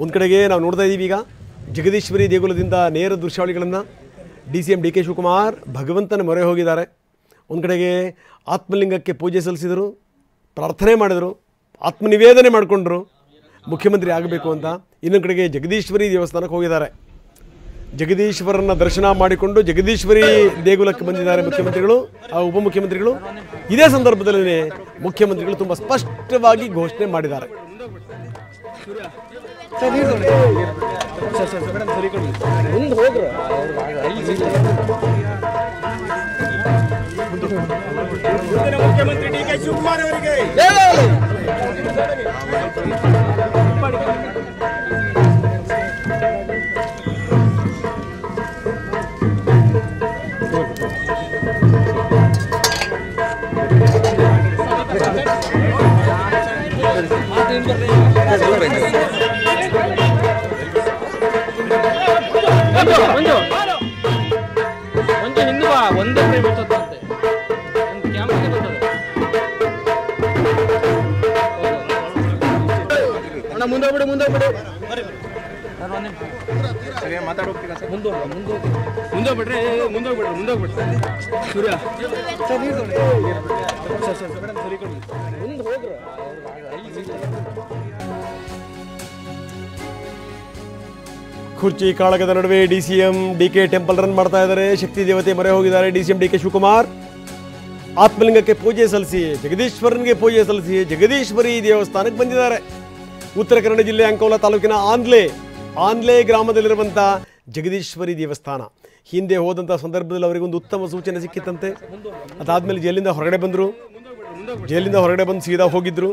ಒಂದು ಕಡೆಗೆ ನಾವು ನೋಡ್ತಾ ಇದ್ದೀವಿ ಈಗ ಜಗದೀಶ್ವರಿ ದೇಗುಲದಿಂದ ನೇರ ದೃಶ್ಯಾವಳಿಗಳನ್ನು DCM DK ಶಿವಕುಮಾರ್ ಭಗವಂತನ ಮೊರೆ ಹೋಗಿದ್ದಾರೆ. ಒಂದು ಕಡೆಗೆ ಆತ್ಮಲಿಂಗಕ್ಕೆ ಪೂಜೆ ಸಲ್ಲಿಸಿದರು, ಪ್ರಾರ್ಥನೆ ಮಾಡಿದರು, ಆತ್ಮನಿವೇದನೆ ಮಾಡಿಕೊಂಡ್ರು ಮುಖ್ಯಮಂತ್ರಿ ಆಗಬೇಕು ಅಂತ. ಇನ್ನೊಂದು ಕಡೆಗೆ ಜಗದೀಶ್ವರಿ ದೇವಸ್ಥಾನಕ್ಕೆ ಹೋಗಿದ್ದಾರೆ. ಜಗದೀಶ್ವರನ ದರ್ಶನ ಮಾಡಿಕೊಂಡು ಜಗದೀಶ್ವರಿ ದೇಗುಲಕ್ಕೆ ಬಂದಿದ್ದಾರೆ ಮುಖ್ಯಮಂತ್ರಿಗಳು, ಉಪಮುಖ್ಯಮಂತ್ರಿಗಳು. ಇದೇ ಸಂದರ್ಭದಲ್ಲಿ ಮುಖ್ಯಮಂತ್ರಿಗಳು ತುಂಬ ಸ್ಪಷ್ಟವಾಗಿ ಘೋಷಣೆ ಮಾಡಿದ್ದಾರೆ. ಮುಖ್ಯಮಂತ್ರಿ DK ಶಿವಕುಮಾರ್ ಅವರಿಗೆ ಒಂದೇ ಫ್ರೇಮ್ ಇರ್ತದಂತೆ, ಒಂದು ಕ್ಯಾಮ್ರಾಗೆ ಬರ್ತದೆ. ಅಣ್ಣ ಮುಂದೋಗ್ಬಿಡು ಸರಿಯಾಗಿ ಮಾತಾಡೋಗ್ತೀರಾ ಸರ್? ಮುಂದೋಗ್ಬಿಡ್ರಿ ಸೂರ್ಯ ಸರ್ ನೀವು ಸರಿ ಕೊಡಿ ಮುಂದೆ ಹೋಗ್ರ. ಕುರ್ಚಿ ಕಾಳಗದ ನಡುವೆ DCM DK ಟೆಂಪಲ್ ರನ್ ಮಾಡ್ತಾ ಇದ್ದಾರೆ. ಶಕ್ತಿ ದೇವತೆ ಮೊರೆ ಹೋಗಿದ್ದಾರೆ. DCM DK ಶಿವಕುಮಾರ್ ಆತ್ಮಲಿಂಗಕ್ಕೆ ಪೂಜೆ ಸಲ್ಲಿಸಿ, ಜಗದೀಶ್ವರನಿಗೆ ಪೂಜೆ ಸಲ್ಲಿಸಿ ಜಗದೀಶ್ವರಿ ದೇವಸ್ಥಾನಕ್ಕೆ ಬಂದಿದ್ದಾರೆ. ಉತ್ತರ ಕನ್ನಡ ಜಿಲ್ಲೆ ಅಂಕೋಲ ತಾಲೂಕಿನ ಆನ್ಲೆ ಗ್ರಾಮದಲ್ಲಿರುವಂಥ ಜಗದೀಶ್ವರಿ ದೇವಸ್ಥಾನ. ಹಿಂದೆ ಹೋದಂಥ ಸಂದರ್ಭದಲ್ಲಿ ಅವರಿಗೊಂದು ಉತ್ತಮ ಸೂಚನೆ ಸಿಕ್ಕಿತ್ತಂತೆ. ಅದಾದಮೇಲೆ ಜೈಲಿಂದ ಹೊರಗಡೆ ಬಂದು ಸೀದಾ ಹೋಗಿದ್ರು.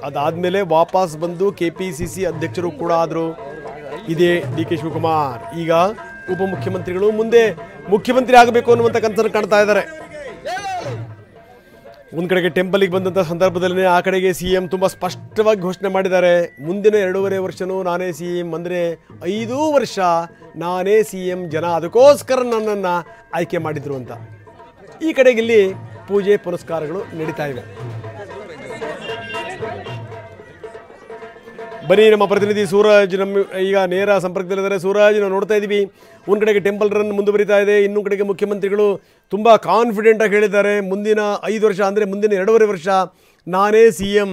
ಅದಾದಮೇಲೆ ವಾಪಸ್ ಬಂದು KPCC ಅಧ್ಯಕ್ಷರು ಕೂಡ ಆದರು. ಇದೇ DK ಶಿವಕುಮಾರ್ ಈಗ ಉಪಮುಖ್ಯಮಂತ್ರಿಗಳು, ಮುಂದೆ ಮುಖ್ಯಮಂತ್ರಿ ಆಗಬೇಕು ಅನ್ನುವಂಥ ಕನಸನ್ನು ಕಾಣ್ತಾ ಇದ್ದಾರೆ. ಒಂದು ಕಡೆಗೆ ಟೆಂಪಲಿಗೆ ಬಂದಂಥ ಸಂದರ್ಭದಲ್ಲಿ ಆ ಕಡೆಗೆ CM ತುಂಬ ಸ್ಪಷ್ಟವಾಗಿ ಘೋಷಣೆ ಮಾಡಿದ್ದಾರೆ. ಮುಂದಿನ 2.5 ವರ್ಷನೂ ನಾನೇ CM, ಅಂದರೆ 5 ವರ್ಷ ನಾನೇ CM, ಜನ ಅದಕ್ಕೋಸ್ಕರ ನನ್ನನ್ನು ಆಯ್ಕೆ ಮಾಡಿದ್ರು ಅಂತ. ಈ ಕಡೆಗೆ ಇಲ್ಲಿ ಪೂಜೆ ಪುನಸ್ಕಾರಗಳು ನಡೀತಾ ಇವೆ. ಬನ್ನಿ, ನಮ್ಮ ಪ್ರತಿನಿಧಿ ಸೂರಜ್ ಈಗ ನೇರ ಸಂಪರ್ಕದಲ್ಲಿದ್ದಾರೆ. ಸೂರಜ್, ನಾವು ನೋಡ್ತಾ ಇದ್ದೀವಿ ಒಂದು ಕಡೆಗೆ ಟೆಂಪಲ್ ರನ್ ಮುಂದುವರಿತಾ ಇದೆ, ಇನ್ನೊಂದು ಕಡೆಗೆ ಮುಖ್ಯಮಂತ್ರಿಗಳು ತುಂಬ ಕಾನ್ಫಿಡೆಂಟಾಗಿ ಹೇಳಿದ್ದಾರೆ ಮುಂದಿನ 5 ವರ್ಷ, ಅಂದರೆ ಮುಂದಿನ 2.5 ವರ್ಷ ನಾನೇ CM,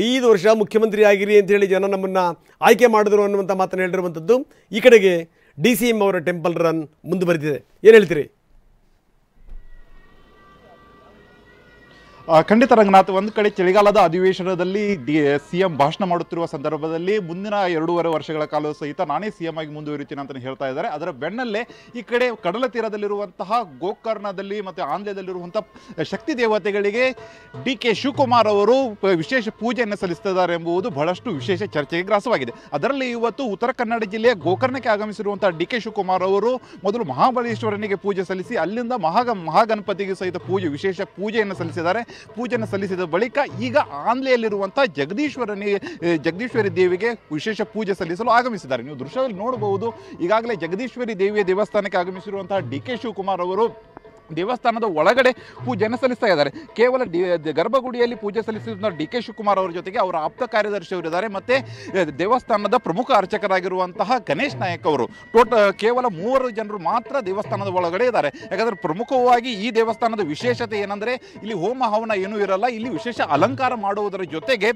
5 ವರ್ಷ ಮುಖ್ಯಮಂತ್ರಿ ಆಗಿರಿ ಅಂತೇಳಿ ಜನ ನಮ್ಮನ್ನು ಆಯ್ಕೆ ಮಾಡಿದ್ರು ಅನ್ನುವಂಥ ಮಾತನ್ನು ಹೇಳಿರುವಂಥದ್ದು. ಈ ಕಡೆಗೆ DCM ಅವರ ಟೆಂಪಲ್ ರನ್ ಮುಂದುವರಿದಿದೆ, ಏನು ಹೇಳ್ತೀರಿ? ಖಂಡಿತ ರಂಗನಾಥ್, ಒಂದು ಕಡೆ ಚಳಿಗಾಲದ ಅಧಿವೇಶನದಲ್ಲಿ CM ಭಾಷಣ ಮಾಡುತ್ತಿರುವ ಸಂದರ್ಭದಲ್ಲಿ ಮುಂದಿನ 2.5 ವರ್ಷಗಳ ಕಾಲ ಸಹಿತ ನಾನೇ CM ಆಗಿ ಮುಂದುವರಿತೀನಿ ಅಂತ ಹೇಳ್ತಾ ಇದ್ದಾರೆ. ಅದರ ಬೆನ್ನಲ್ಲೇ ಈ ಕಡೆ ಕಡಲ ತೀರದಲ್ಲಿರುವಂತಹ ಗೋಕರ್ಣದಲ್ಲಿ ಮತ್ತು ಆಂಧ್ರದಲ್ಲಿರುವಂತಹ ಶಕ್ತಿ ದೇವತೆಗಳಿಗೆ DK ಶಿವಕುಮಾರ್ ಅವರು ವಿಶೇಷ ಪೂಜೆಯನ್ನು ಸಲ್ಲಿಸುತ್ತಿದ್ದಾರೆ ಎಂಬುದು ಬಹಳಷ್ಟು ವಿಶೇಷ ಚರ್ಚೆಗೆ ಗ್ರಾಸವಾಗಿದೆ. ಅದರಲ್ಲಿ ಇವತ್ತು ಉತ್ತರ ಕನ್ನಡ ಜಿಲ್ಲೆಯ ಗೋಕರ್ಣಕ್ಕೆ ಆಗಮಿಸಿರುವಂತಹ DK ಶಿವಕುಮಾರ್ ಅವರು ಮೊದಲು ಮಹಾಬಲೇಶ್ವರನಿಗೆ ಪೂಜೆ ಸಲ್ಲಿಸಿ ಅಲ್ಲಿಂದ ಮಹಾಗಣಪತಿಗೆ ಸಹಿತ ವಿಶೇಷ ಪೂಜೆಯನ್ನು ಸಲ್ಲಿಸಿದ್ದಾರೆ. ಪೂಜೆಯನ್ನು ಸಲ್ಲಿಸಿದ ಬಳಿಕ ಈಗ ಆಂಧ್ಲೆಯಲ್ಲಿರುವಂತಹ ಜಗದೀಶ್ವರಿ ದೇವಿಗೆ ವಿಶೇಷ ಪೂಜೆ ಸಲ್ಲಿಸಲು ಆಗಮಿಸಿದ್ದಾರೆ. ನೀವು ದೃಶ್ಯದಲ್ಲಿ ನೋಡಬಹುದು, ಈಗಾಗಲೇ ಜಗದೀಶ್ವರಿ ದೇವಿಯ ದೇವಸ್ಥಾನಕ್ಕೆ ಆಗಮಿಸಿರುವಂತಹ DK ಶಿವಕುಮಾರ್ ಅವರು ದೇವಸ್ಥಾನದ ಒಳಗಡೆ ಪೂಜೆಯನ್ನು ಸಲ್ಲಿಸ್ತಾ ಇದ್ದಾರೆ. ಕೇವಲ ಗರ್ಭಗುಡಿಯಲ್ಲಿ ಪೂಜೆ ಸಲ್ಲಿಸಿದ DK ಶಿವಕುಮಾರ್ ಅವರ ಜೊತೆಗೆ ಅವರ ಆಪ್ತ ಕಾರ್ಯದರ್ಶಿ ಅವರಿದ್ದಾರೆ, ಮತ್ತೆ ದೇವಸ್ಥಾನದ ಪ್ರಮುಖ ಅರ್ಚಕರಾಗಿರುವಂತಹ ಗಣೇಶ್ ನಾಯಕ್ ಅವರು. ಕೇವಲ 3 ಜನರು ಮಾತ್ರ ದೇವಸ್ಥಾನದ ಒಳಗಡೆ ಇದ್ದಾರೆ. ಯಾಕಂದರೆ ಪ್ರಮುಖವಾಗಿ ಈ ದೇವಸ್ಥಾನದ ವಿಶೇಷತೆ ಏನಂದರೆ ಇಲ್ಲಿ ಹೋಮ ಹವನ ಏನೂ ಇರಲ್ಲ. ಇಲ್ಲಿ ವಿಶೇಷ ಅಲಂಕಾರ ಮಾಡುವುದರ ಜೊತೆಗೆ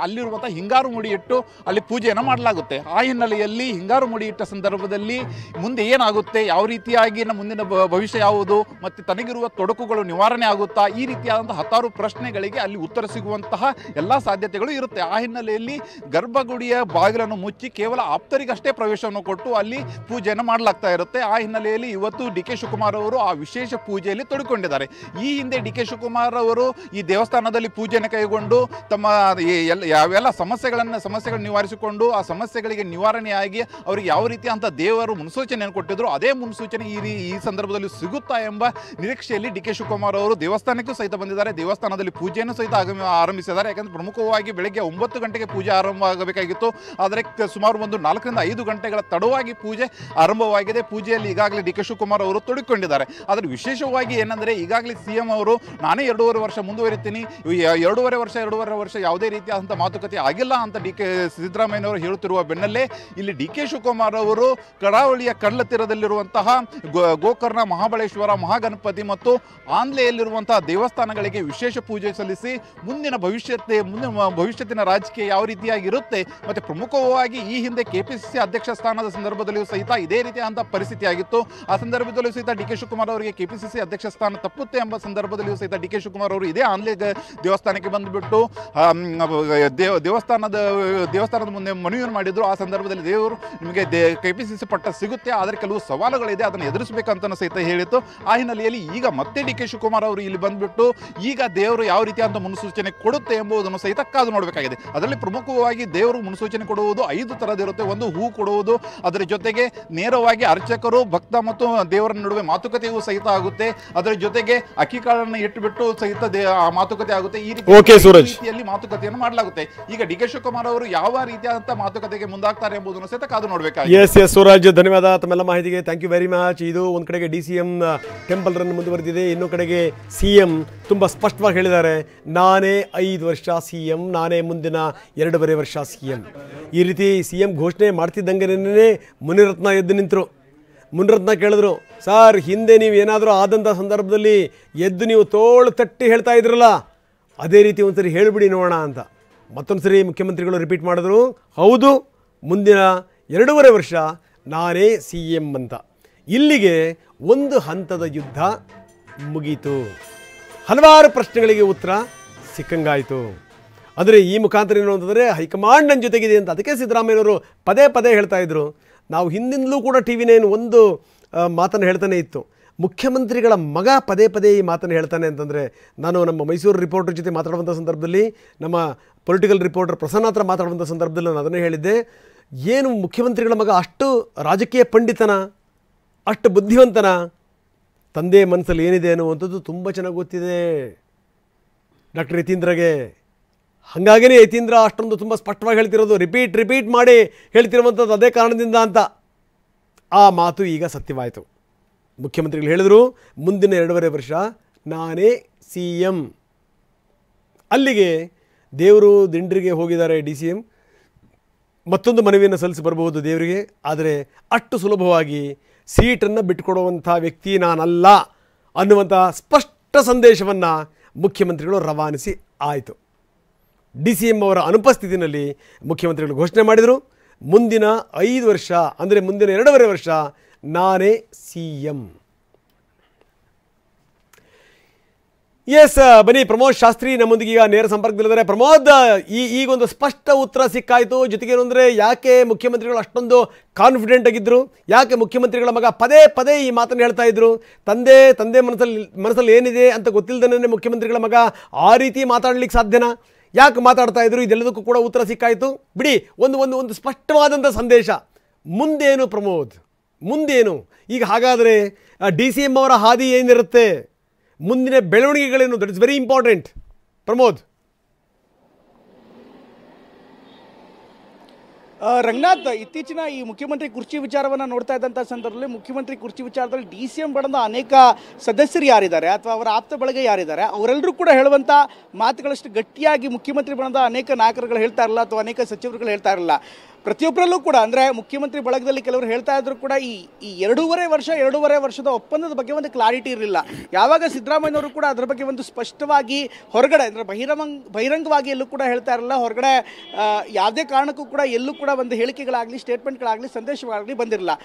ಅಲ್ಲಿರುವಂಥ ಹಿಂಗಾರು ಮುಡಿ ಇಟ್ಟು ಅಲ್ಲಿ ಪೂಜೆಯನ್ನು ಮಾಡಲಾಗುತ್ತೆ. ಆ ಹಿನ್ನೆಲೆಯಲ್ಲಿ ಹಿಂಗಾರು ಮುಡಿ ಇಟ್ಟ ಸಂದರ್ಭದಲ್ಲಿ ಮುಂದೆ ಏನಾಗುತ್ತೆ, ಯಾವ ರೀತಿಯಾಗಿ ಮುಂದಿನ ಭವಿಷ್ಯ ಯಾವುದು, ಮತ್ತು ತನಗಿರುವ ತೊಡಕುಗಳು ನಿವಾರಣೆ ಆಗುತ್ತಾ, ಈ ರೀತಿಯಾದಂತಹ 10 ಪ್ರಶ್ನೆಗಳಿಗೆ ಅಲ್ಲಿ ಉತ್ತರ ಸಿಗುವಂತಹ ಎಲ್ಲ ಸಾಧ್ಯತೆಗಳು ಇರುತ್ತೆ. ಆ ಹಿನ್ನೆಲೆಯಲ್ಲಿ ಗರ್ಭಗುಡಿಯ ಬಾಗಿಲನ್ನು ಮುಚ್ಚಿ ಕೇವಲ ಆಪ್ತರಿಗಷ್ಟೇ ಪ್ರವೇಶವನ್ನು ಕೊಟ್ಟು ಅಲ್ಲಿ ಪೂಜೆಯನ್ನು ಮಾಡಲಾಗ್ತಾ ಇರುತ್ತೆ. ಆ ಹಿನ್ನೆಲೆಯಲ್ಲಿ ಇವತ್ತು DK ಶಿವಕುಮಾರ್ ಅವರು ಆ ವಿಶೇಷ ಪೂಜೆಯಲ್ಲಿ ತೊಡಕೊಂಡಿದ್ದಾರೆ. ಈ ಹಿಂದೆ DK ಶಿವಕುಮಾರ್ ಅವರು ಈ ದೇವಸ್ಥಾನದಲ್ಲಿ ಪೂಜೆಯನ್ನು ಕೈಗೊಂಡು ತಮ್ಮ ಯಾವೆಲ್ಲ ಸಮಸ್ಯೆಗಳನ್ನು ನಿವಾರಿಸಿಕೊಂಡು ಆ ಸಮಸ್ಯೆಗಳಿಗೆ ನಿವಾರಣೆಯಾಗಿ ಅವರಿಗೆ ಯಾವ ರೀತಿಯಂಥ ದೇವರು ಮುನ್ಸೂಚನೆಯನ್ನು ಕೊಟ್ಟಿದ್ರು ಅದೇ ಮುನ್ಸೂಚನೆ ಈ ಸಂದರ್ಭದಲ್ಲಿ ಸಿಗುತ್ತಾ ಎಂಬ ನಿರೀಕ್ಷೆಯಲ್ಲಿ DK ಶಿವಕುಮಾರ್ ಅವರು ದೇವಸ್ಥಾನಕ್ಕೂ ಸಹಿತ ಬಂದಿದ್ದಾರೆ. ದೇವಸ್ಥಾನದಲ್ಲಿ ಪೂಜೆಯನ್ನು ಸಹಿತ ಆರಂಭಿಸಿದ್ದಾರೆ. ಯಾಕಂದರೆ ಪ್ರಮುಖವಾಗಿ ಬೆಳಗ್ಗೆ 9 ಗಂಟೆಗೆ ಪೂಜೆ ಆರಂಭ ಆಗಬೇಕಾಗಿತ್ತು. ಆದರೆ ಸುಮಾರು ಒಂದು 4 ರಿಂದ 5 ಗಂಟೆಗಳ ತಡವಾಗಿ ಪೂಜೆ ಆರಂಭವಾಗಿದೆ. ಪೂಜೆಯಲ್ಲಿ ಈಗಾಗಲೇ DK ಶಿವಕುಮಾರ್ ಅವರು ತೊಡಗಿಕೊಂಡಿದ್ದಾರೆ. ಆದರೆ ವಿಶೇಷವಾಗಿ ಏನಂದರೆ ಈಗಾಗಲೇ CM ಅವರು ನಾನೇ 2.5 ವರ್ಷ ಮುಂದುವರಿತೀನಿ, 2.5 ಎರಡೂವರೆ ವರ್ಷ ಯಾವುದೇ ರೀತಿಯಾದಂಥ ಮಾತುಕತೆ ಆಗಿಲ್ಲ ಅಂತ ಸಿದ್ದರಾಮಯ್ಯನವರು ಹೇಳುತ್ತಿರುವ ಬೆನ್ನಲ್ಲೇ ಇಲ್ಲಿ ಡಿ.ಕೆ. ಶಿವಕುಮಾರ್ ಅವರು ಕರಾವಳಿಯ ಕಡಲ ತೀರದಲ್ಲಿರುವಂತಹ ಗೋಕರ್ಣ, ಮಹಾಬಳೇಶ್ವರ, ಮಹಾಗಣಪತಿ ಮತ್ತು ಆಂಧ್ಲೆಯಲ್ಲಿರುವಂತಹ ದೇವಸ್ಥಾನಗಳಿಗೆ ವಿಶೇಷ ಪೂಜೆ ಸಲ್ಲಿಸಿ ಮುಂದಿನ ಭವಿಷ್ಯತ್ತಿನ ರಾಜಕೀಯ ಯಾವ ರೀತಿಯಾಗಿರುತ್ತೆ ಮತ್ತು ಪ್ರಮುಖವಾಗಿ ಈ ಹಿಂದೆ ಕೆಪಿಸಿಸಿ ಅಧ್ಯಕ್ಷ ಸ್ಥಾನದ ಸಂದರ್ಭದಲ್ಲಿಯೂ ಸಹಿತ ಇದೇ ರೀತಿಯಾದಂಥ ಪರಿಸ್ಥಿತಿ ಆಗಿತ್ತು. ಆ ಸಂದರ್ಭದಲ್ಲೂ ಸಹಿತ ಡಿ.ಕೆ. ಶಿವಕುಮಾರ್ ಅವರಿಗೆ ಕೆಪಿಸಿಸಿ ಅಧ್ಯಕ್ಷ ಸ್ಥಾನ ತಪ್ಪುತ್ತೆ ಎಂಬ ಸಂದರ್ಭದಲ್ಲಿಯೂ ಸಹಿತ ಡಿ.ಕೆ. ಶಿವಕುಮಾರ್ ಅವರು ಇದೇ ಆಂಧ್ಲೆ ದೇವಸ್ಥಾನಕ್ಕೆ ಬಂದುಬಿಟ್ಟು ದೇವಸ್ಥಾನದ ಮುಂದೆ ಮನವಿಯನ್ನು ಮಾಡಿದ್ರು. ಆ ಸಂದರ್ಭದಲ್ಲಿ ದೇವರು ನಿಮಗೆ ಕೆಪಿಸಿಸಿ ಪಟ್ಟ ಸಿಗುತ್ತೆ, ಆದರೆ ಕೆಲವು ಸವಾಲುಗಳಿದೆ, ಅದನ್ನು ಎದುರಿಸಬೇಕಂತ ಸಹಿತ ಹೇಳಿತ್ತು. ಆ ಹಿನ್ನೆಲೆಯಲ್ಲಿ ಈಗ ಮತ್ತೆ ಡಿ.ಕೆ. ಶಿವಕುಮಾರ್ ಅವರು ಇಲ್ಲಿ ಬಂದ್ಬಿಟ್ಟು ಈಗ ದೇವರು ಯಾವ ರೀತಿಯಾದಂಥ ಮುನ್ಸೂಚನೆ ಕೊಡುತ್ತೆ ಎಂಬುದನ್ನು ಸಹಿತ ಕಾದು ನೋಡಬೇಕಾಗಿದೆ. ಅದರಲ್ಲಿ ಪ್ರಮುಖವಾಗಿ ದೇವರು ಮುನ್ಸೂಚನೆ ಕೊಡುವುದು 5 ಥರದಿರುತ್ತೆ. ಒಂದು ಹೂ ಕೊಡುವುದು, ಅದರ ಜೊತೆಗೆ ನೇರವಾಗಿ ಅರ್ಚಕರು, ಭಕ್ತ ಮತ್ತು ದೇವರ ನಡುವೆ ಮಾತುಕತೆಯೂ ಸಹಿತ ಆಗುತ್ತೆ. ಅದರ ಜೊತೆಗೆ ಅಕ್ಕಿಕಾಳನ್ನು ಇಟ್ಟುಬಿಟ್ಟು ಸಹಿತ ಮಾತುಕತೆ ಆಗುತ್ತೆ. ಈ ರೀತಿಯಲ್ಲಿ ಮಾತುಕತೆಯನ್ನು ಮಾಡಲಾಗುತ್ತೆ. ಈಗ ಡಿ.ಕೆ. ಶಿವಕುಮಾರ್ ಅವರು ಯಾವ ರೀತಿಯಾದಂಥ ಮಾತುಕತೆಗೆ ಮುಂದಾಗ್ತಾರೆ ಎಂಬುದನ್ನು ಸಹಿತ ಕಾದು ನೋಡಬೇಕಾಗಿದೆ. ಎಸ್ ಸೂರಜ್, ಧನ್ಯವಾದ ತಮ್ಮೆಲ್ಲ ಮಾಹಿತಿಗೆ. Thank you very much. ಇದು ಒಂದು ಕಡೆಗೆ DCM ಟೆಂಪಲ್ ರನ್ ಮುಂದುವರೆದಿದೆ, ಇನ್ನೊಂದು ಕಡೆಗೆ CM ತುಂಬ ಸ್ಪಷ್ಟವಾಗಿ ಹೇಳಿದ್ದಾರೆ, ನಾನೇ 5 ವರ್ಷ CM, ನಾನೇ ಮುಂದಿನ 2.5 ವರ್ಷ CM. ಈ ರೀತಿ CM ಘೋಷಣೆ ಮಾಡ್ತಿದ್ದಂಗೆ ಮುನಿರತ್ನ ಎದ್ದು ನಿಂತರು. ಮುನಿರತ್ನ ಕೇಳಿದ್ರು, ಸರ್ ಹಿಂದೆ ನೀವು ಏನಾದರೂ ಆದಂಥ ಸಂದರ್ಭದಲ್ಲಿ ಎದ್ದು ನೀವು ತೋಳು ತಟ್ಟಿ ಹೇಳ್ತಾ ಇದ್ರಲ್ಲ, ಅದೇ ರೀತಿ ಒಂದ್ಸರಿ ಹೇಳಿಬಿಡಿ ನೋಡೋಣ ಅಂತ. ಮತ್ತೊಂದು ಸರಿ ಮುಖ್ಯಮಂತ್ರಿಗಳು ರಿಪೀಟ್ ಮಾಡಿದ್ರು, ಹೌದು ಮುಂದಿನ 2.5 ವರ್ಷ ನಾನೇ CM ಅಂತ. ಇಲ್ಲಿಗೆ ಒಂದು ಹಂತದ ಯುದ್ಧ ಮುಗೀತು. ಹಲವಾರು ಪ್ರಶ್ನೆಗಳಿಗೆ ಉತ್ತರ ಸಿಕ್ಕಂಗಾಯಿತು. ಆದರೆ ಈ ಮುಖಾಂತರ ಏನು ಅಂತಂದರೆ ಹೈಕಮಾಂಡ್ ನನ್ನ ಜೊತೆಗಿದೆ ಅಂತ. ಅದಕ್ಕೆ ಸಿದ್ದರಾಮಯ್ಯನವರು ಪದೇ ಪದೇ ಹೇಳ್ತಾ ಇದ್ರು. ನಾವು ಹಿಂದಿಂದಲೂ ಕೂಡ TV9 ಒಂದು ಮಾತನ್ನು ಹೇಳ್ತಾನೆ ಇತ್ತು, ಮುಖ್ಯಮಂತ್ರಿಗಳ ಮಗ ಪದೇ ಪದೇ ಈ ಮಾತನ್ನು ಹೇಳ್ತಾನೆ ಅಂತಂದರೆ, ನಾನು ನಮ್ಮ ಮೈಸೂರು ರಿಪೋರ್ಟರ್ ಜೊತೆ ಮಾತಾಡುವಂಥ ಸಂದರ್ಭದಲ್ಲಿ, ನಮ್ಮ ಪೊಲಿಟಿಕಲ್ ರಿಪೋರ್ಟರ್ ಪ್ರಸನ್ನ ಹತ್ರ ಮಾತಾಡುವಂಥ ಸಂದರ್ಭದಲ್ಲಿ ನಾನು ಅದನ್ನೇ ಹೇಳಿದ್ದೆ, ಏನು ಮುಖ್ಯಮಂತ್ರಿಗಳ ಮಗ ಅಷ್ಟು ರಾಜಕೀಯ ಪಂಡಿತನ, ಅಷ್ಟು ಬುದ್ಧಿವಂತನ, ತಂದೆ ಮನಸ್ಸಲ್ಲಿ ಏನಿದೆ ಅನ್ನುವಂಥದ್ದು ತುಂಬ ಚೆನ್ನಾಗಿ ಗೊತ್ತಿದೆ ಡಾಕ್ಟರ್ ಯತೀಂದ್ರಗೆ. ಹಾಗಾಗಿಯೇ ಯತೀಂದ್ರ ಅಷ್ಟೊಂದು ತುಂಬ ಸ್ಪಷ್ಟವಾಗಿ ಹೇಳ್ತಿರೋದು, ರಿಪೀಟ್ ಮಾಡಿ ಹೇಳ್ತಿರುವಂಥದ್ದು ಅದೇ ಕಾರಣದಿಂದ ಅಂತ. ಆ ಮಾತು ಈಗ ಸತ್ಯವಾಯಿತು. ಮುಖ್ಯಮಂತ್ರಿಗಳು ಹೇಳಿದರು, ಮುಂದಿನ 2.5 ವರ್ಷ ನಾನೇ CM. ಅಲ್ಲಿಗೆ ದೇವರು ದಿಂಡ್ರಿಗೆ ಹೋಗಿದ್ದಾರೆ DCM. ಮತ್ತೊಂದು ಮನವಿಯನ್ನು ಸಲ್ಲಿಸಿ ಬರಬಹುದು ದೇವರಿಗೆ, ಆದರೆ ಅಷ್ಟು ಸುಲಭವಾಗಿ ಸೀಟನ್ನು ಬಿಟ್ಟುಕೊಡುವಂಥ ವ್ಯಕ್ತಿ ನಾನಲ್ಲ ಅನ್ನುವಂಥ ಸ್ಪಷ್ಟ ಸಂದೇಶವನ್ನು ಮುಖ್ಯಮಂತ್ರಿಗಳು ರವಾನಿಸಿ ಆಯಿತು. DCM ಅವರ ಅನುಪಸ್ಥಿತಿಯಲ್ಲಿ ಮುಖ್ಯಮಂತ್ರಿಗಳು ಘೋಷಣೆ ಮಾಡಿದರು, ಮುಂದಿನ 5 ವರ್ಷ ಅಂದರೆ ಮುಂದಿನ 2.5 ವರ್ಷ ನಾನೇ CM. ಎಸ್, ಬನ್ನಿ ಪ್ರಮೋದ್ ಶಾಸ್ತ್ರಿ ನಮ್ಮೊಂದಿಗೆ ಈಗ ನೇರ ಸಂಪರ್ಕದಲ್ಲಿದ್ದಾರೆ. ಪ್ರಮೋದ್, ಈಗೊಂದು ಸ್ಪಷ್ಟ ಉತ್ತರ ಸಿಕ್ಕಾಯಿತು. ಜೊತೆಗೆ ಏನು ಅಂದರೆ, ಯಾಕೆ ಮುಖ್ಯಮಂತ್ರಿಗಳು ಅಷ್ಟೊಂದು ಕಾನ್ಫಿಡೆಂಟ್ ಆಗಿದ್ದರು, ಯಾಕೆ ಮುಖ್ಯಮಂತ್ರಿಗಳ ಮಗ ಪದೇ ಪದೇ ಈ ಮಾತನ್ನು ಹೇಳ್ತಾ ಇದ್ರು, ತಂದೆ ಮನಸ್ಸಲ್ಲಿ ಏನಿದೆ ಅಂತ ಗೊತ್ತಿಲ್ಲದೇ ಮುಖ್ಯಮಂತ್ರಿಗಳ ಮಗ ಆ ರೀತಿ ಮಾತಾಡಲಿಕ್ಕೆ ಸಾಧ್ಯನಾ, ಯಾಕೆ ಮಾತಾಡ್ತಾ ಇದ್ರು, ಇದೆಲ್ಲದಕ್ಕೂ ಕೂಡ ಉತ್ತರ ಸಿಕ್ಕಾಯಿತು. ಬಿಡಿ, ಒಂದು ಸ್ಪಷ್ಟವಾದಂಥ ಸಂದೇಶ. ಮುಂದೇನು ಪ್ರಮೋದ್, ಮುಂದೇನು ಈಗ? ಹಾಗಾದರೆ DCM ಅವರ ಹಾದಿ ಏನಿರುತ್ತೆ, ಮುಂದಿನ ಬೆಳವಣಿಗೆಗಳೇನು? That is very important Pramod. Ranganath, ಇತ್ತೀಚಿನ ಈ ಮುಖ್ಯಮಂತ್ರಿ ಕುರ್ಚಿ ವಿಚಾರವನ್ನು ನೋಡ್ತಾ ಇದ್ದಂಥ ಸಂದರ್ಭದಲ್ಲಿ ಮುಖ್ಯಮಂತ್ರಿ ಕುರ್ಚಿ ವಿಚಾರದಲ್ಲಿ DCM ಬಣದ ಅನೇಕ ಸದಸ್ಯರು ಯಾರಿದ್ದಾರೆ ಅಥವಾ ಅವರ ಆಪ್ತ ಬಳಗ ಯಾರಿದ್ದಾರೆ, ಅವರೆಲ್ಲರೂ ಕೂಡ ಹೇಳುವಂಥ ಮಾತುಗಳಷ್ಟು ಗಟ್ಟಿಯಾಗಿ ಮುಖ್ಯಮಂತ್ರಿ ಬಣದ ಅನೇಕ ನಾಯಕರುಗಳು ಹೇಳ್ತಾ ಇರಲ್ಲ ಅಥವಾ ಅನೇಕ ಸಚಿವರುಗಳು ಹೇಳ್ತಾ ಇರಲ್ಲ. ಪ್ರತಿಯೊಬ್ಬರಲ್ಲೂ ಕೂಡ ಅಂದರೆ ಮುಖ್ಯಮಂತ್ರಿ ಬಳಗದಲ್ಲಿ ಕೆಲವರು ಹೇಳ್ತಾ ಇದ್ರು ಕೂಡ ಈ 2.5 ವರ್ಷದ ಒಪ್ಪಂದದ ಬಗ್ಗೆ ಒಂದು ಕ್ಲಾರಿಟಿ ಇರಲಿಲ್ಲ. ಯಾವಾಗ ಸಿದ್ದರಾಮಯ್ಯನವರು ಕೂಡ ಅದರ ಬಗ್ಗೆ ಒಂದು ಸ್ಪಷ್ಟವಾಗಿ ಹೊರಗಡೆ ಅಂದರೆ ಬಹಿರಂಗವಾಗಿ ಎಲ್ಲೂ ಕೂಡ ಹೇಳ್ತಾ ಇರಲಿಲ್ಲ. ಹೊರಗಡೆ ಯಾವುದೇ ಕಾರಣಕ್ಕೂ ಕೂಡ ಎಲ್ಲೂ ಕೂಡ ಒಂದು ಹೇಳಿಕೆಗಳಾಗಲಿ, ಸ್ಟೇಟ್ಮೆಂಟ್ಗಳಾಗಲಿ, ಸಂದೇಶಗಳಾಗಲಿ ಬಂದಿರಲಿಲ್ಲ.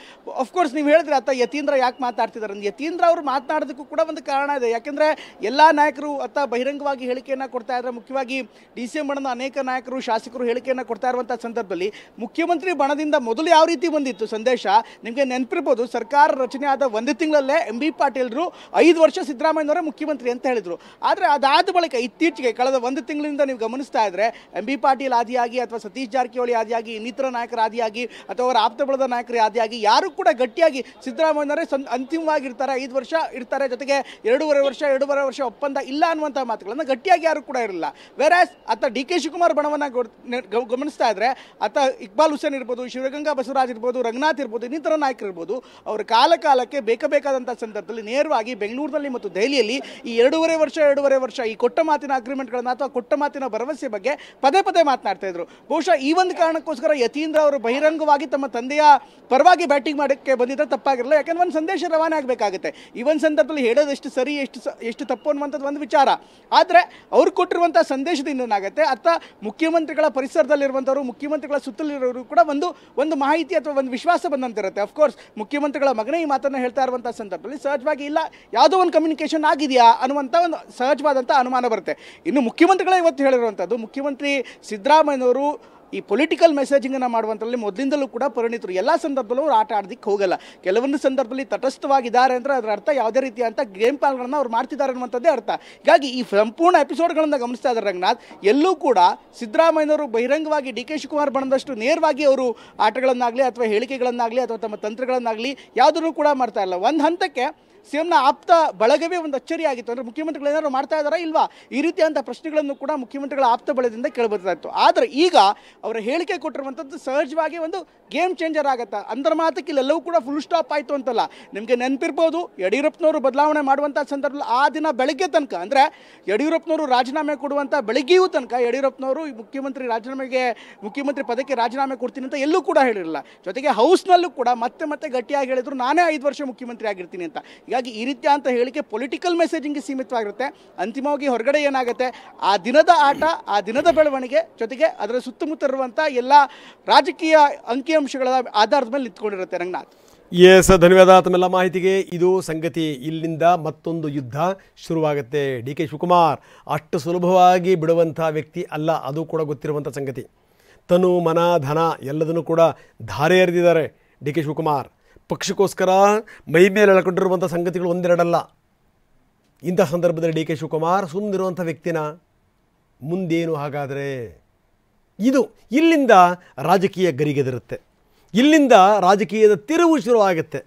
ಅಫ್ಕೋರ್ಸ್ ನೀವು ಹೇಳಿದ್ರೆ ಅತ್ತ ಯತೀಂದ್ರ ಯಾಕೆ ಮಾತಾಡ್ತಿದ್ದಾರೆ ಅಂತ. ಯತೀಂದ್ರ ಅವರು ಮಾತನಾಡೋದಕ್ಕೂ ಕೂಡ ಒಂದು ಕಾರಣ ಇದೆ. ಯಾಕೆಂದರೆ ಎಲ್ಲ ನಾಯಕರು ಅತ್ತ ಬಹಿರಂಗವಾಗಿ ಹೇಳಿಕೆಯನ್ನು ಕೊಡ್ತಾ ಇದ್ದಾರೆ. ಮುಖ್ಯವಾಗಿ DCM ಬಣದ ಅನೇಕ ನಾಯಕರು, ಶಾಸಕರು ಹೇಳಿಕೆಯನ್ನು ಕೊಡ್ತಾ ಇರುವಂಥ ಸಂದರ್ಭದಲ್ಲಿ ಮುಖ್ಯಮಂತ್ರಿ ಬಣದಿಂದ ಮೊದಲು ಯಾವ ರೀತಿ ಬಂದಿತ್ತು ಸಂದೇಶ ನಿಮಗೆ ನೆನಪಿರ್ಬೋದು. ಸರ್ಕಾರ ರಚನೆ ಆದ 1 ತಿಂಗಳಲ್ಲೇ MB ಪಾಟೀಲ್ರು 5 ವರ್ಷ ಸಿದ್ದರಾಮಯ್ಯನವರೇ ಮುಖ್ಯಮಂತ್ರಿ ಅಂತ ಹೇಳಿದರು. ಆದರೆ ಅದಾದ ಬಳಿಕ ಇತ್ತೀಚೆಗೆ ಕಳೆದ 1 ತಿಂಗಳಿಂದ ನೀವು ಗಮನಿಸ್ತಾ ಇದ್ರೆ MB ಪಾಟೀಲ್ ಆದಿಯಾಗಿ ಅಥವಾ ಸತೀಶ್ ಜಾರಕಿಹೊಳಿ ಆದಿಯಾಗಿ, ಇನ್ನಿತರ ನಾಯಕರ ಆದಿಯಾಗಿ ಅಥವಾ ಅವರ ಆಪ್ತ ಬಳಗದ ನಾಯಕರ ಆದಿಯಾಗಿ ಯಾರು ಕೂಡ ಗಟ್ಟಿಯಾಗಿ ಸಿದ್ದರಾಮಯ್ಯನವರೇ ಅಂತಿಮವಾಗಿ ಇರ್ತಾರೆ, 5 ವರ್ಷ ಇರ್ತಾರೆ, ಜೊತೆಗೆ 2.5 ವರ್ಷ ಒಪ್ಪಂದ ಇಲ್ಲ ಅನ್ನುವಂಥ ಮಾತುಗಳನ್ನು ಗಟ್ಟಿಯಾಗಿ ಯಾರು ಕೂಡ ಇರಲಿಲ್ಲ. ವೇರಾಸ್ ಅತ್ತ DK ಶಿವಕುಮಾರ್ ಬಣವನ್ನು ಗಮನಿಸ್ತಾ ಇದ್ರೆ ಅತ್ತ ಇಕ್ಬಾಲ್ ಹುಸೇನ್ ಇರ್ಬೋದು, ಶಿವಗಂಗಾ ಬಸವರಾಜ್ ಇರ್ಬೋದು, ರಂಗನಾಥ್ ಇರ್ಬೋದು, ಇನ್ನಿತರ ನಾಯಕರು ಇರ್ಬೋದು, ಅವರು ಕಾಲಕ್ಕೆ ಬೇಕಾದಂಥ ಸಂದರ್ಭದಲ್ಲಿ ನೇರವಾಗಿ ಬೆಂಗಳೂರಿನಲ್ಲಿ ಮತ್ತು ದೆಹಲಿಯಲ್ಲಿ ಈ 2.5 ವರ್ಷ ಈ ಕೊಟ್ಟ ಮಾತಿನ ಅಗ್ರಿಮೆಂಟ್ಗಳನ್ನು ಅಥವಾ ಕೊಟ್ಟ ಮಾತಿನ ಭರವಸೆ ಬಗ್ಗೆ ಪದೇ ಮಾತನಾಡ್ತಾ ಇದ್ರು. ಬಹುಶಃ ಈ ಒಂದು ಕಾರಣಕ್ಕೋಸ್ಕರ ಯತೀಂದ್ರ ಅವರು ಬಹಿರಂಗವಾಗಿ ತಮ್ಮ ತಂದೆಯ ಪರವಾಗಿ ಬ್ಯಾಟಿಂಗ್ ಮಾಡೋಕ್ಕೆ ಬಂದಿದ್ದರೆ ತಪ್ಪಾಗಿರಲ್ಲ. ಯಾಕಂದ್ರೆ ಒಂದು ಸಂದೇಶ ರವಾನೆ ಆಗಬೇಕಾಗುತ್ತೆ. ಈ ಒಂದು ಸಂದರ್ಭದಲ್ಲಿ ಹೇಳೋದು ಎಷ್ಟು ಸರಿ ಎಷ್ಟು ತಪ್ಪು ಅನ್ನುವಂಥದ್ದು ಒಂದು ವಿಚಾರ. ಆದರೆ ಅವ್ರು ಕೊಟ್ಟಿರುವಂಥ ಸಂದೇಶದಿಂದ ಏನಾಗುತ್ತೆ, ಅತ್ತ ಮುಖ್ಯಮಂತ್ರಿಗಳ ಪರಿಸರದಲ್ಲಿರುವಂಥವ್ರು, ಮುಖ್ಯಮಂತ್ರಿಗಳ ಸುತ್ತಲಿರೋರು ಕೂಡ ಒಂದು ಮಾಹಿತಿ ಅಥವಾ ಒಂದು ವಿಶ್ವಾಸ ಬಂದಂತಿರುತ್ತೆ. ಅಫ್ಕೋರ್ಸ್ ಮುಖ್ಯಮಂತ್ರಿಗಳ ಮಗನೇ ಈ ಮಾತನ್ನು ಹೇಳ್ತಾ ಇರುವಂಥ ಸಂದರ್ಭದಲ್ಲಿ ಸಹಜವಾಗಿ ಇಲ್ಲ ಯಾವುದೋ ಒಂದು ಕಮ್ಯುನಿಕೇಷನ್ ಆಗಿದೆಯಾ ಅನ್ನುವಂಥ ಒಂದು ಸಹಜವಾದಂಥ ಅನುಮಾನ ಬರುತ್ತೆ. ಇನ್ನು ಮುಖ್ಯಮಂತ್ರಿಗಳೇ ಇವತ್ತು ಹೇಳಿರುವಂಥದ್ದು, ಮುಖ್ಯಮಂತ್ರಿ ಸಿದ್ದರಾಮಯ್ಯನವರು ಈ ಪೊಲಿಟಿಕಲ್ ಮೆಸೇಜಿಂಗನ್ನು ಮಾಡುವಂಥಲ್ಲಿ ಮೊದಲಿಂದಲೂ ಕೂಡ ಪರಿಣಿತರು. ಎಲ್ಲ ಸಂದರ್ಭದಲ್ಲೂ ಅವ್ರು ಆಟ ಆಡೋದಕ್ಕೆ ಹೋಗಲ್ಲ. ಕೆಲವೊಂದು ಸಂದರ್ಭದಲ್ಲಿ ತಟಸ್ಥವಾಗಿದ್ದಾರೆ ಅಂದರೆ ಅದರ ಅರ್ಥ ಯಾವುದೇ ರೀತಿಯಂಥ ಗೇಮ್ ಪ್ಲಾನ್ಗಳನ್ನು ಅವ್ರು ಮಾಡ್ತಿದ್ದಾರೆ ಅನ್ನುವಂಥದ್ದೇ ಅರ್ಥ. ಹೀಗಾಗಿ ಈ ಸಂಪೂರ್ಣ ಎಪಿಸೋಡ್ಗಳನ್ನು ಗಮನಿಸ್ತಾ ಇದ್ದಾರೆ ರಂಗನಾಥ್. ಎಲ್ಲೂ ಕೂಡ ಸಿದ್ದರಾಮಯ್ಯನವರು ಬಹಿರಂಗವಾಗಿ ಡಿ ಕೆ ಶಿವಕುಮಾರ್ ಬಣ್ಣದಷ್ಟು ನೇರವಾಗಿ ಅವರು ಆಟಗಳನ್ನಾಗಲಿ ಅಥವಾ ಹೇಳಿಕೆಗಳನ್ನಾಗಲಿ ಅಥವಾ ತಮ್ಮ ತಂತ್ರಗಳನ್ನಾಗಲಿ ಯಾವುದನ್ನು ಕೂಡ ಮಾಡ್ತಾ ಇಲ್ಲ. ಒಂದು ಹಂತಕ್ಕೆ ಸಿಎಂನ ಆಪ್ತ ಬಳಗವೇ ಒಂದು ಅಚ್ಚರಿಯಾಗಿತ್ತು. ಅಂದರೆ ಮುಖ್ಯಮಂತ್ರಿಗಳು ಏನಾದ್ರು ಮಾಡ್ತಾ ಇದ್ದಾರಾ ಇಲ್ವಾ ಈ ರೀತಿಯಂಥ ಪ್ರಶ್ನೆಗಳನ್ನು ಕೂಡ ಮುಖ್ಯಮಂತ್ರಿಗಳ ಆಪ್ತ ಬಳಗದಿಂದ ಕೇಳಬರ್ತಾ ಇತ್ತು. ಆದರೆ ಈಗ ಅವರ ಹೇಳಿಕೆ ಕೊಟ್ಟಿರುವಂಥದ್ದು ಸಹಜವಾಗಿ ಒಂದು ಗೇಮ್ ಚೇಂಜರ್ ಆಗುತ್ತೆ. ಅಂದರ ಮಾತಕ್ಕೆ ಇಲ್ಲೆಲ್ಲವೂ ಕೂಡ ಫುಲ್ ಸ್ಟಾಪ್ ಆಯಿತು ಅಂತಲ್ಲ. ನಿಮಗೆ ನೆನಪಿರ್ಬೋದು, ಯಡಿಯೂರಪ್ಪನವರು ಬದಲಾವಣೆ ಮಾಡುವಂಥ ಸಂದರ್ಭದಲ್ಲಿ ಆ ದಿನ ಬೆಳಗ್ಗೆ ತನಕ, ಅಂದರೆ ಯಡಿಯೂರಪ್ಪನವರು ರಾಜೀನಾಮೆ ಕೊಡುವಂಥ ಬೆಳಗ್ಗೆಯೂ ತನಕ ಯಡಿಯೂರಪ್ಪನವರು ಈ ಮುಖ್ಯಮಂತ್ರಿ ಪದಕ್ಕೆ ರಾಜೀನಾಮೆ ಕೊಡ್ತೀನಿ ಅಂತ ಎಲ್ಲೂ ಕೂಡ ಹೇಳಿರಲಿಲ್ಲ. ಜೊತೆಗೆ ಹೌಸ್ನಲ್ಲೂ ಕೂಡ ಮತ್ತೆ ಗಟ್ಟಿಯಾಗಿ ಹೇಳಿದ್ರು ನಾನೇ 5 ವರ್ಷ ಮುಖ್ಯಮಂತ್ರಿ ಆಗಿರ್ತೀನಿ ಅಂತ. ಹೀಗಾಗಿ ಈ ರೀತಿಯ ಅಂತ ಹೇಳಿಕೆ ಪೊಲಿಟಿಕಲ್ ಮೆಸೇಜಿಂಗ್ಗೆ ಸೀಮಿತವಾಗಿರುತ್ತೆ. ಅಂತಿಮವಾಗಿ ಹೊರಗಡೆ ಏನಾಗುತ್ತೆ, ಆ ದಿನದ ಆಟ, ಆ ದಿನದ ಬೆಳವಣಿಗೆ, ಜೊತೆಗೆ ಅದರ ಸುತ್ತಮುತ್ತ ಇರುವಂಥ ಎಲ್ಲ ರಾಜಕೀಯ ಅಂಕಿಅಂಶಗಳ ಆಧಾರದ ಮೇಲೆ ನಿಂತ್ಕೊಂಡಿರುತ್ತೆ. ರಂಗನಾಥ್, ಎಸ್, ಧನ್ಯವಾದ ತಮ್ಮೆಲ್ಲ ಮಾಹಿತಿಗೆ. ಇದು ಸಂಗತಿ. ಇಲ್ಲಿಂದ ಮತ್ತೊಂದು ಯುದ್ಧ ಶುರುವಾಗುತ್ತೆ. ಡಿ ಕೆ ಶಿವಕುಮಾರ್ ಅಷ್ಟು ಸುಲಭವಾಗಿ ಬಿಡುವಂಥ ವ್ಯಕ್ತಿ ಅಲ್ಲ, ಅದು ಕೂಡ ಗೊತ್ತಿರುವಂಥ ಸಂಗತಿ. ತನು ಮನ ಧನ ಎಲ್ಲದನ್ನು ಕೂಡ ಧಾರೆ ಎರೆದಿದ್ದಾರೆ ಡಿ ಕೆ ಶಿವಕುಮಾರ್. ಪಕ್ಷಕ್ಕೋಸ್ಕರ ಮೈ ಮೇಲೆ ಎಳ್ಕೊಂಡಿರುವಂಥ ಸಂಗತಿಗಳು ಒಂದೆರಡಲ್ಲ. ಇಂಥ ಸಂದರ್ಭದಲ್ಲಿ ಡಿ ಕೆ ಶಿವಕುಮಾರ್ ಸುಮ್ಮನಿರುವಂಥ ವ್ಯಕ್ತಿನ ಮುಂದೇನು ಹಾಗಾದರೆ? ಇಲ್ಲಿಂದ ರಾಜಕೀಯ ಗರಿಗೆದರುತ್ತೆ. ಇಲ್ಲಿಂದ ರಾಜಕೀಯದ ತಿರುವು ಶುರುವಾಗುತ್ತೆ.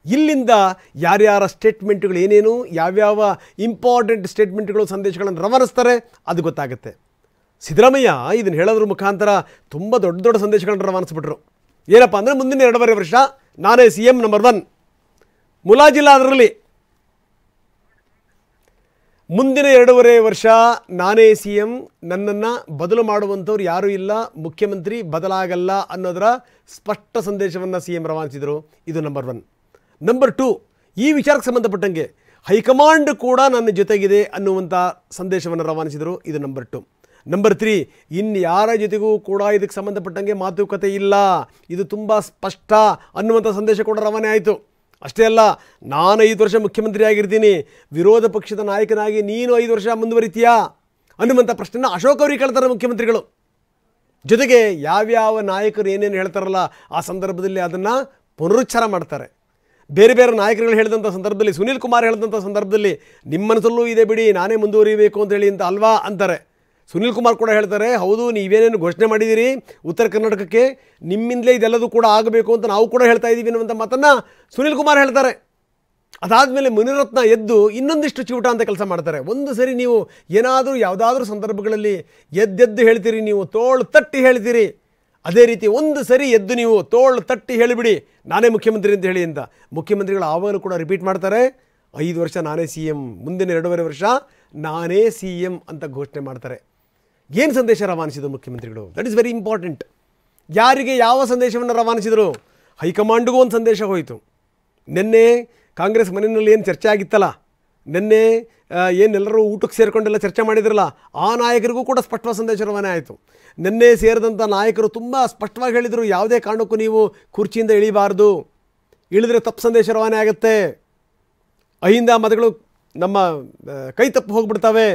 ಇಲ್ಲಿಂದ ಯಾರ್ಯಾರ ಸ್ಟೇಟ್ಮೆಂಟ್ಗಳು ಏನೇನು, ಯಾವ್ಯಾವ ಇಂಪಾರ್ಟೆಂಟ್ ಸ್ಟೇಟ್ಮೆಂಟ್ಗಳು, ಸಂದೇಶಗಳನ್ನು ರವಾನಿಸ್ತಾರೆ ಅದು ಗೊತ್ತಾಗುತ್ತೆ. ಸಿದ್ದರಾಮಯ್ಯ ಇದನ್ನು ಹೇಳೋದ್ರ ಮುಖಾಂತರ ತುಂಬ ದೊಡ್ಡ ಸಂದೇಶಗಳನ್ನು ರವಾನಿಸ್ಬಿಟ್ರು. ಏನಪ್ಪ ಅಂದರೆ, ಮುಂದಿನ 2.5 ವರ್ಷ ನಾನೇ CM ನಂಬರ್ 1, ಮುಲಾಜಿಲ್ಲ ಅದರಲ್ಲಿ. ಮುಂದಿನ 2.5 ವರ್ಷ ನಾನೇ CM, ನನ್ನನ್ನು ಬದಲು ಮಾಡುವಂಥವ್ರು ಯಾರೂ ಇಲ್ಲ, ಮುಖ್ಯಮಂತ್ರಿ ಬದಲಾಗಲ್ಲ ಅನ್ನೋದರ ಸ್ಪಷ್ಟ ಸಂದೇಶವನ್ನು CM ರವಾನಿಸಿದರು. ಇದು ನಂಬರ್ 1. ನಂಬರ್ 2, ಈ ವಿಚಾರಕ್ಕೆ ಸಂಬಂಧಪಟ್ಟಂಗೆ ಹೈಕಮಾಂಡ್ ಕೂಡ ನನ್ನ ಜೊತೆಗಿದೆ ಅನ್ನುವಂಥ ಸಂದೇಶವನ್ನು ರವಾನಿಸಿದರು. ಇದು ನಂಬರ್ 2. ನಂಬರ್ 3, ಇನ್ಯಾರ ಜೊತೆಗೂ ಕೂಡ ಇದಕ್ಕೆ ಸಂಬಂಧಪಟ್ಟಂಗೆ ಮಾತುಕತೆ ಇಲ್ಲ, ಇದು ತುಂಬ ಸ್ಪಷ್ಟ ಅನ್ನುವಂಥ ಸಂದೇಶ ಕೂಡ ರವಾನೆ ಆಯಿತು. ಅಷ್ಟೇ ಅಲ್ಲ, ನಾನು 5 ವರ್ಷ ಮುಖ್ಯಮಂತ್ರಿ ಆಗಿರ್ತೀನಿ, ವಿರೋಧ ಪಕ್ಷದ ನಾಯಕನಾಗಿ ನೀನು 5 ವರ್ಷ ಮುಂದುವರಿತೀಯಾ ಅನ್ನುವಂಥ ಪ್ರಶ್ನೆನ ಅಶೋಕ್ ಅವರಿಗೆ ಕೇಳ್ತಾರೆ ಮುಖ್ಯಮಂತ್ರಿಗಳು. ಜೊತೆಗೆ ಯಾವ್ಯಾವ ನಾಯಕರು ಏನೇನು ಹೇಳ್ತಾರಲ್ಲ ಆ ಸಂದರ್ಭದಲ್ಲಿ ಅದನ್ನು ಪುನರುಚ್ಚಾರ ಮಾಡ್ತಾರೆ. ಬೇರೆ ನಾಯಕರುಗಳು ಹೇಳಿದಂಥ ಸಂದರ್ಭದಲ್ಲಿ, ಸುನೀಲ್ ಕುಮಾರ್ ಹೇಳಿದಂಥ ಸಂದರ್ಭದಲ್ಲಿ ನಿಮ್ಮ ಮನಸ್ಸಲ್ಲೂ ಇದೆ ಬಿಡಿ, ನಾನೇ ಮುಂದುವರಿಬೇಕು ಅಂತೇಳಿ ಅಂತ ಅಲ್ವಾ ಅಂತಾರೆ. ಸುನೀಲ್ ಕುಮಾರ್ ಕೂಡ ಹೇಳ್ತಾರೆ, ಹೌದು ನೀವೇನೇನು ಘೋಷಣೆ ಮಾಡಿದ್ದೀರಿ ಉತ್ತರ ಕರ್ನಾಟಕಕ್ಕೆ, ನಿಮ್ಮಿಂದಲೇ ಇದೆಲ್ಲದೂ ಕೂಡ ಆಗಬೇಕು ಅಂತ ನಾವು ಕೂಡ ಹೇಳ್ತಾ ಇದ್ದೀವಿ ಅನ್ನುವಂಥ ಮಾತನ್ನು ಸುನೀಲ್ ಕುಮಾರ್ ಹೇಳ್ತಾರೆ. ಅದಾದಮೇಲೆ ಮುನಿರತ್ನ ಎದ್ದು ಇನ್ನೊಂದಿಷ್ಟು ಚಿವುಟ ಅಂತ ಕೆಲಸ ಮಾಡ್ತಾರೆ. ಒಂದು ಸರಿ ನೀವು ಏನಾದರೂ ಯಾವುದಾದ್ರೂ ಸಂದರ್ಭಗಳಲ್ಲಿ ಎದ್ದೆದ್ದು ಹೇಳ್ತೀರಿ, ನೀವು ತೋಳು ತಟ್ಟಿ ಹೇಳ್ತೀರಿ. ಅದೇ ರೀತಿ ಒಂದು ಸರಿ ಎದ್ದು ನೀವು ತೋಳು ತಟ್ಟಿ ಹೇಳಿಬಿಡಿ ನಾನೇ ಮುಖ್ಯಮಂತ್ರಿ ಅಂತ ಹೇಳಿ ಅಂತ. ಮುಖ್ಯಮಂತ್ರಿಗಳು ಆವಾಗಲೂ ಕೂಡ ರಿಪೀಟ್ ಮಾಡ್ತಾರೆ, 5 ವರ್ಷ ನಾನೇ CM, ಮುಂದಿನ 2.5 ವರ್ಷ ನಾನೇ CM ಅಂತ ಘೋಷಣೆ ಮಾಡ್ತಾರೆ. ಏನು ಸಂದೇಶ ರವಾನಿಸಿದರು ಮುಖ್ಯಮಂತ್ರಿಗಳು? That is very important. ಯಾರಿಗೆ ಯಾವ ಸಂದೇಶವನ್ನು ರವಾನಿಸಿದರು? ಹೈಕಮಾಂಡ್ಗೂ ಒಂದು ಸಂದೇಶ ಹೋಯಿತು. ನಿನ್ನೆ ಕಾಂಗ್ರೆಸ್ ಮನೆಯಲ್ಲಿ ಏನು ಚರ್ಚೆ ಆಗಿತ್ತಲ್ಲ, ನಿನ್ನೆ ಏನೆಲ್ಲರೂ ಊಟಕ್ಕೆ ಸೇರಿಕೊಂಡೆಲ್ಲ ಚರ್ಚೆ ಮಾಡಿದ್ರಲ್ಲ, ಆ ನಾಯಕರಿಗೂ ಕೂಡ ಸ್ಪಷ್ಟವಾದ ಸಂದೇಶ ರವಾನೆ ಆಯಿತು. ನಿನ್ನೆ ಸೇರಿದಂಥ ನಾಯಕರು ತುಂಬ ಸ್ಪಷ್ಟವಾಗಿ ಹೇಳಿದರು, ಯಾವುದೇ ಕಾರಣಕ್ಕೂ ನೀವು ಕುರ್ಚಿಯಿಂದ ಇಳಿಬಾರ್ದು, ಇಳಿದ್ರೆ ತಪ್ಪು ಸಂದೇಶ ರವಾನೆ ಆಗುತ್ತೆ, ಅಹಿಂದ ಮತಗಳು ನಮ್ಮ ಕೈ ತಪ್ಪು ಹೋಗ್ಬಿಡ್ತವೆ,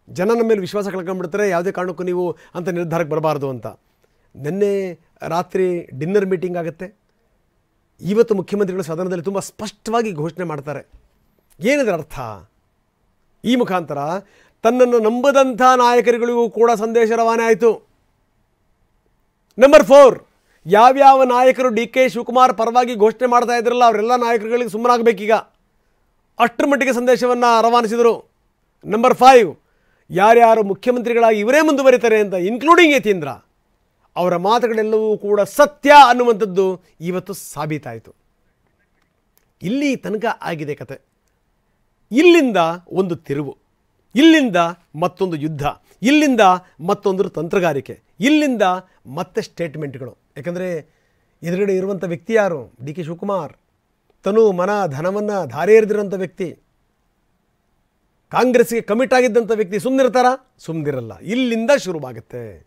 ಜನ ನಮ್ಮ ಮೇಲೆ ವಿಶ್ವಾಸ ಕಳ್ಕೊಂಡ್ಬಿಡ್ತಾರೆ, ಯಾವುದೇ ಕಾರಣಕ್ಕೂ ನೀವು ಅಂತ ನಿರ್ಧಾರಕ್ಕೆ ಬರಬಾರ್ದು ಅಂತ. ನಿನ್ನೆ ರಾತ್ರಿ ಡಿನ್ನರ್ ಮೀಟಿಂಗ್ ಆಗುತ್ತೆ. ಇವತ್ತು ಮುಖ್ಯಮಂತ್ರಿಗಳು ಸದನದಲ್ಲಿ ತುಂಬ ಸ್ಪಷ್ಟವಾಗಿ ಘೋಷಣೆ ಮಾಡ್ತಾರೆ. ಏನಿದೆ ಅರ್ಥ? ಈ ಮುಖಾಂತರ ತನ್ನನ್ನು ನಂಬದಂಥ ನಾಯಕರುಗಳಿಗೂ ಕೂಡ ಸಂದೇಶ ರವಾನೆ ಆಯಿತು. ನಂಬರ್ 4, ಯಾವ್ಯಾವ ನಾಯಕರು ಡಿ ಕೆ ಶಿವಕುಮಾರ್ ಪರವಾಗಿ ಘೋಷಣೆ ಮಾಡ್ತಾ ಇದ್ರಲ್ಲ ಅವರೆಲ್ಲ ನಾಯಕರುಗಳಿಗೆ ಸುಮ್ಮನಾಗಬೇಕೀಗ, ಅಷ್ಟರ ಮಟ್ಟಿಗೆ ಸಂದೇಶವನ್ನು ರವಾನಿಸಿದರು. ನಂಬರ್ 5, ಯಾರ್ಯಾರು ಮುಖ್ಯಮಂತ್ರಿಗಳಾಗಿ ಇವರೇ ಮುಂದುವರಿತಾರೆ ಅಂತ, ಇನ್ಕ್ಲೂಡಿಂಗ್ ಯತೀಂದ್ರ, ಅವರ ಮಾತುಗಳೆಲ್ಲವೂ ಕೂಡ ಸತ್ಯ ಅನ್ನುವಂಥದ್ದು ಇವತ್ತು ಸಾಬೀತಾಯಿತು. ಇಲ್ಲಿ ತನಕ ಆಗಿದೆ ಕತೆ. ಇಲ್ಲಿಂದ ಒಂದು ತಿರುವು, ಇಲ್ಲಿಂದ ಮತ್ತೊಂದು ಯುದ್ಧ, ಇಲ್ಲಿಂದ ಮತ್ತೊಂದು ತಂತ್ರಗಾರಿಕೆ, ಇಲ್ಲಿಂದ ಮತ್ತೆ ಸ್ಟೇಟ್ಮೆಂಟ್ಗಳು. ಯಾಕಂದರೆ ಎದುರುಗಡೆ ಇರುವಂಥ ವ್ಯಕ್ತಿ ಯಾರು? D K Shivakumar. ತನು ಮನ ಧನವನ್ನು ಧಾರೆ ಎರೆದಿರೋಂಥ ವ್ಯಕ್ತಿ, ಕಾಂಗ್ರೆಸ್ಗೆ ಕಮಿಟ್ ಆಗಿದ್ದಂಥ ವ್ಯಕ್ತಿ. ಸುಮ್ಮನಿರ್ತಾರಾ? ಸುಮ್ಮನಿರಲ್ಲ. ಇಲ್ಲಿಂದ ಶುರುವಾಗುತ್ತೆ.